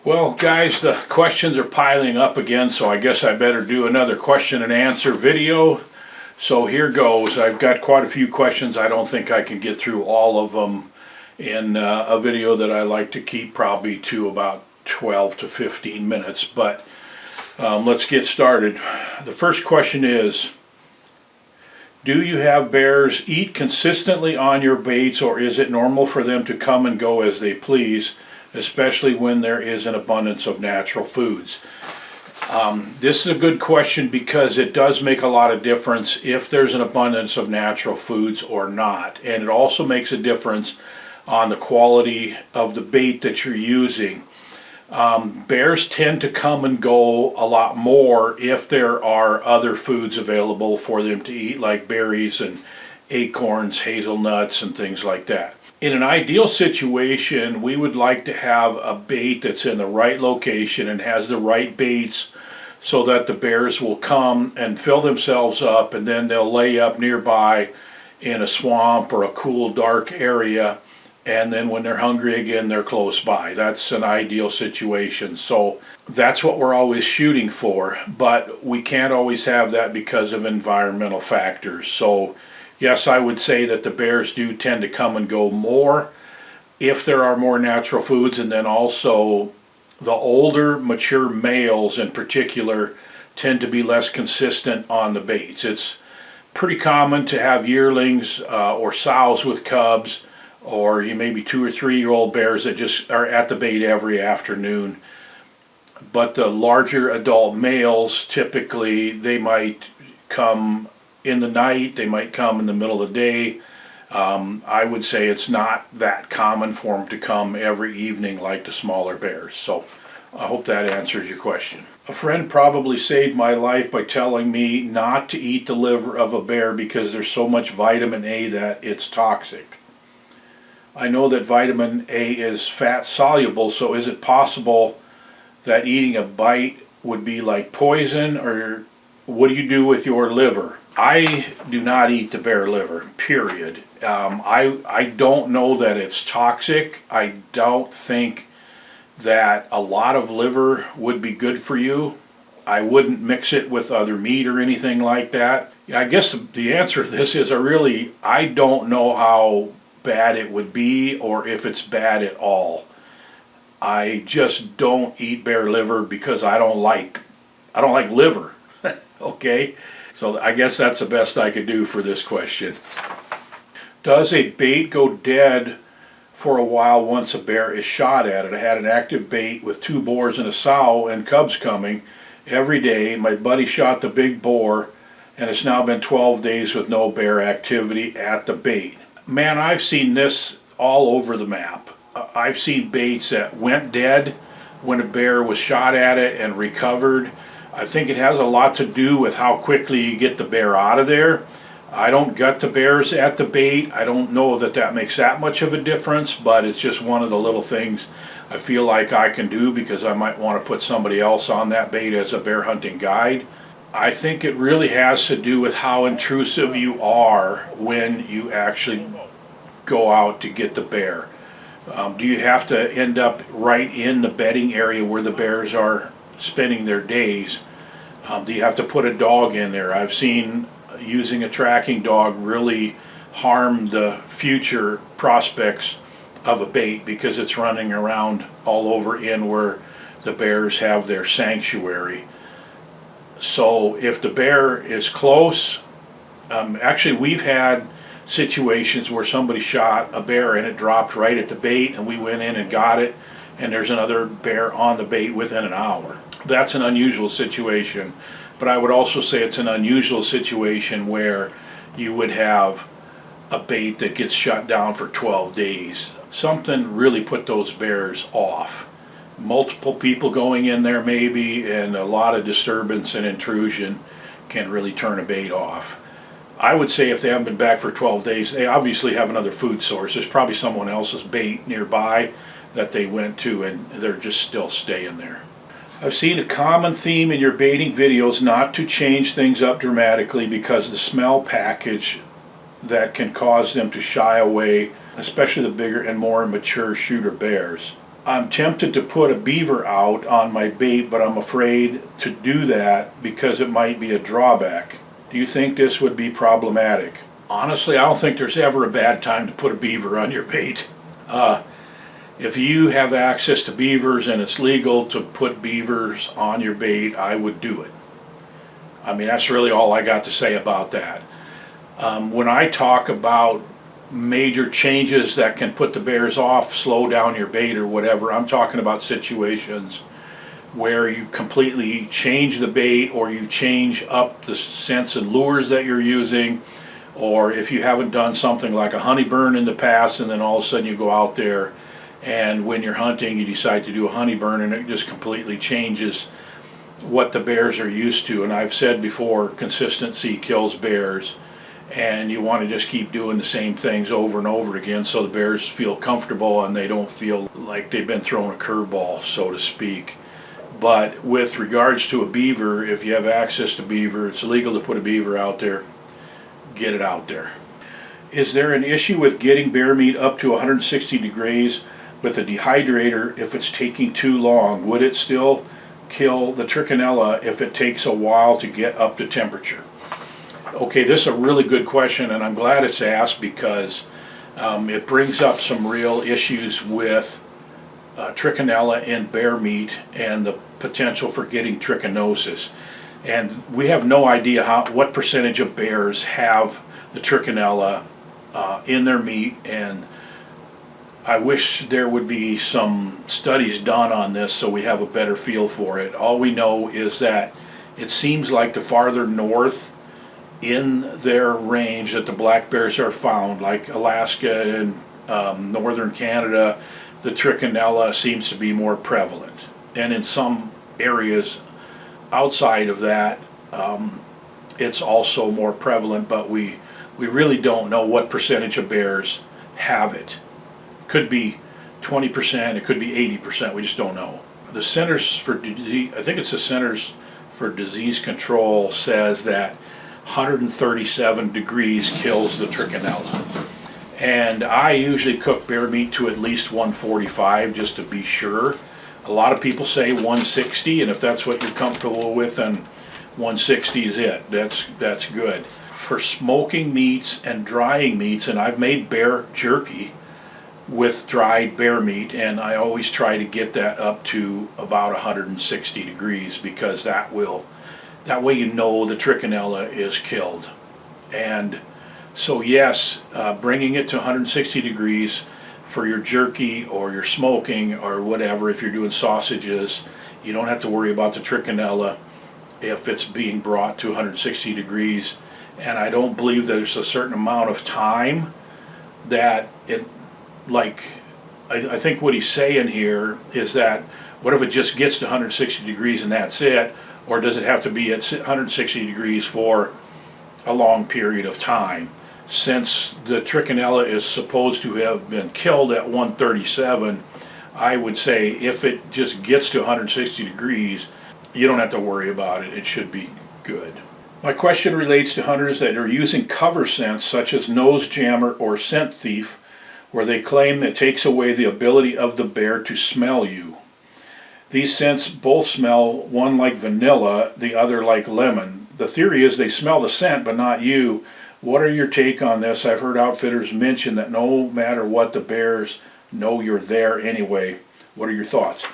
Well, guys, the questions are piling up again, so I guess I better do another question and answer video. So here goes. I've got quite a few questions. I don't think I can get through all of them in a video that I like to keep probably to about 12 to 15 minutes, but let's get started. The first question is, do you have bears eat consistently on your baits, or is it normal for them to come and go as they please, especially when there is an abundance of natural foods? This is a good question because it does make a lot of difference if there's an abundance of natural foods or not. And it also makes a difference on the quality of the bait that you're using. Bears tend to come and go a lot more if there are other foods available for them to eat, like berries and acorns, hazelnuts, and things like that. In an ideal situation, we would like to have a bait that's in the right location and has the right baits so that the bears will come and fill themselves up, and then they'll lay up nearby in a swamp or a cool, dark area, and then when they're hungry again, they're close by. That's an ideal situation. So that's what we're always shooting for, but we can't always have that because of environmental factors. So yes, I would say that the bears do tend to come and go more if there are more natural foods, and then also the older, mature males in particular tend to be less consistent on the baits. It's pretty common to have yearlings or sows with cubs, or maybe 2 or 3-year-old bears that just are at the bait every afternoon. But the larger adult males, typically, they might come in the night, they might come in the middle of the day. I would say it's not that common for them to come every evening like the smaller bears. So I hope that answers your question. A friend probably saved my life by telling me not to eat the liver of a bear because there's so much vitamin A that it's toxic. I know that vitamin A is fat soluble, so is it possible that eating a bite would be like poison, or what do you do with your liver? I do not eat the bear liver, period. I don't know that it's toxic. I don't think that a lot of liver would be good for you. I wouldn't mix it with other meat or anything like that. I guess the answer to this is I don't know how bad it would be or if it's bad at all. I just don't eat bear liver because I don't like liver. Okay? So I guess that's the best I could do for this question. Does a bait go dead for a while once a bear is shot at it? I had an active bait with 2 boars and a sow and cubs coming every day. My buddy shot the big boar, and it's now been 12 days with no bear activity at the bait. Man, I've seen this all over the map. I've seen baits that went dead when a bear was shot at it and recovered. I think it has a lot to do with how quickly you get the bear out of there. I don't gut the bears at the bait. I don't know that that makes that much of a difference, but it's just one of the little things I feel like I can do because I might want to put somebody else on that bait as a bear hunting guide. I think it really has to do with how intrusive you are when you actually go out to get the bear. Do you have to end up right in the bedding area where the bears are spending their days? Do you have to put a dog in there? I've seen using a tracking dog really harm the future prospects of a bait because it's running around all over in where the bears have their sanctuary. So if the bear is close, actually we've had situations where somebody shot a bear and it dropped right at the bait, and we went in and got it, and there's another bear on the bait within an hour. That's an unusual situation, but I would also say it's an unusual situation where you would have a bait that gets shut down for 12 days. Something really put those bears off. Multiple people going in there maybe, and a lot of disturbance and intrusion can really turn a bait off. I would say if they haven't been back for 12 days, they obviously have another food source. There's probably someone else's bait nearby that they went to, and they're just still staying there. I've seen a common theme in your baiting videos not to change things up dramatically because the smell package that can cause them to shy away, especially the bigger and more mature shooter bears. I'm tempted to put a beaver out on my bait, but I'm afraid to do that because it might be a drawback. Do you think this would be problematic? Honestly, I don't think there's ever a bad time to put a beaver on your bait. If you have access to beavers and it's legal to put beavers on your bait, I would do it. I mean, that's really all I got to say about that. When I talk about major changes that can put the bears off, slow down your bait or whatever, I'm talking about situations where you completely change the bait, or you change up the scents and lures that you're using, or if you haven't done something like a honey burn in the past and then all of a sudden you go out there and when you're hunting you decide to do a honey burn and it just completely changes what the bears are used to. And I've said before, consistency kills bears, and you want to just keep doing the same things over and over again so the bears feel comfortable and they don't feel like they've been thrown a curveball, so to speak. But with regards to a beaver, if you have access to beaver, it's legal to put a beaver out there, get it out there. Is there an issue with getting bear meat up to 160 degrees with a dehydrator if it's taking too long? Would it still kill the trichinella if it takes a while to get up to temperature? Okay, this is a really good question, and I'm glad it's asked because it brings up some real issues with trichinella in bear meat and the potential for getting trichinosis. And we have no idea what percentage of bears have the trichinella in their meat, and I wish there would be some studies done on this so we have a better feel for it. All we know is that it seems like the farther north in their range that the black bears are found, like Alaska and northern Canada, the trichinella seems to be more prevalent. And in some areas outside of that, it's also more prevalent, but we really don't know what percentage of bears have it. Could be 20%, it could be 80%, we just don't know. The Centers for Disease, I think it's the Centers for Disease Control, says that 137 degrees kills the trichinella. And I usually cook bear meat to at least 145 just to be sure. A lot of people say 160, and if that's what you're comfortable with, then 160 is it. That's good. For smoking meats and drying meats, and I've made bear jerky with dried bear meat, and I always try to get that up to about 160 degrees because that way you know the trichinella is killed. And so yes, bringing it to 160 degrees for your jerky or your smoking or whatever, if you're doing sausages, you don't have to worry about the trichinella if it's being brought to 160 degrees. And I don't believe there's a certain amount of time that it, like, I think what he's saying here is that what if it just gets to 160 degrees and that's it? Or does it have to be at 160 degrees for a long period of time? Since the trichinella is supposed to have been killed at 137, I would say if it just gets to 160 degrees, you don't have to worry about it. It should be good. My question relates to hunters that are using cover scents such as nose jammer or scent thief, where they claim it takes away the ability of the bear to smell you. These scents both smell, one like vanilla, the other like lemon. The theory is they smell the scent but not you. What are your take on this? I've heard outfitters mention that no matter what, the bears know you're there anyway. What are your thoughts?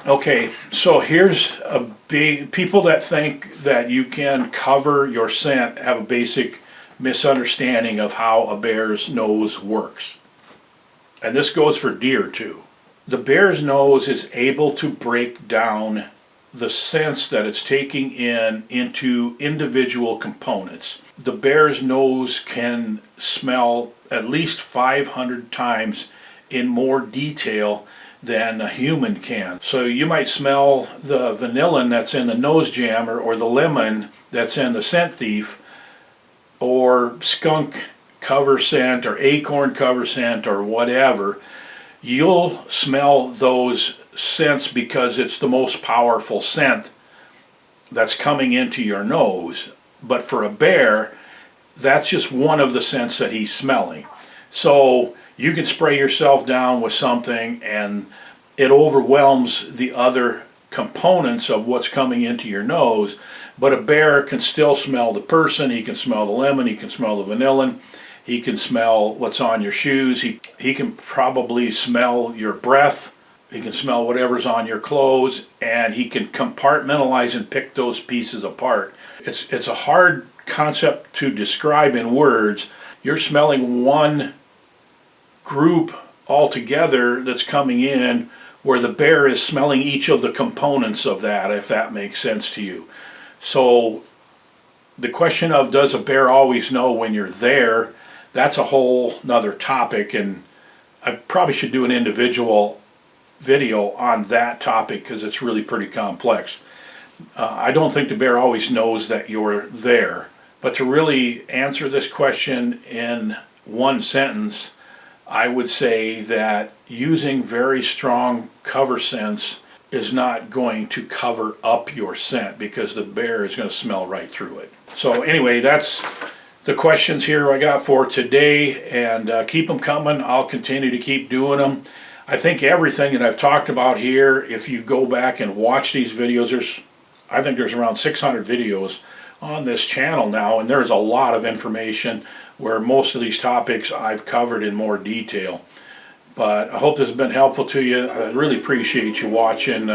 Okay, so here's a big, people that think that you can cover your scent have a basic misunderstanding of how a bear's nose works. And this goes for deer too. The bear's nose is able to break down the scents that it's taking in into individual components. The bear's nose can smell at least 500 times in more detail than a human can. So you might smell the vanillin that's in the nose jammer or the lemon that's in the scent thief or skunk cover scent or acorn cover scent or whatever. You'll smell those scents because it's the most powerful scent that's coming into your nose. But for a bear, that's just one of the scents that he's smelling. So You can spray yourself down with something and it overwhelms the other components of what's coming into your nose, but a bear can still smell the person. He can smell the lemon, he can smell the vanillin, he can smell what's on your shoes, he can probably smell your breath, he can smell whatever's on your clothes, and he can compartmentalize and pick those pieces apart. It's a hard concept to describe in words. You're smelling one group altogether that's coming in, where the bear is smelling each of the components of that, if that makes sense to you. So the question of does a bear always know when you're there, that's a whole nother topic, and I probably should do an individual video on that topic because it's really pretty complex. I don't think the bear always knows that you're there, but to really answer this question in one sentence, I would say that using very strong cover scents is not going to cover up your scent because the bear is going to smell right through it. So anyway, that's the questions here I got for today, and keep them coming. I'll continue to keep doing them. I think everything that I've talked about here, if you go back and watch these videos, I think there's around 600 videos on this channel now, and there's a lot of information where most of these topics I've covered in more detail. But I hope this has been helpful to you. I really appreciate you watching.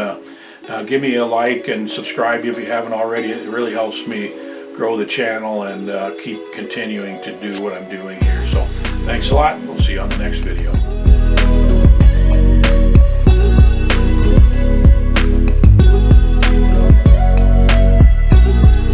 Give me a like and subscribe if you haven't already. It really helps me grow the channel and keep continuing to do what I'm doing here. So thanks a lot, and we'll see you on the next video.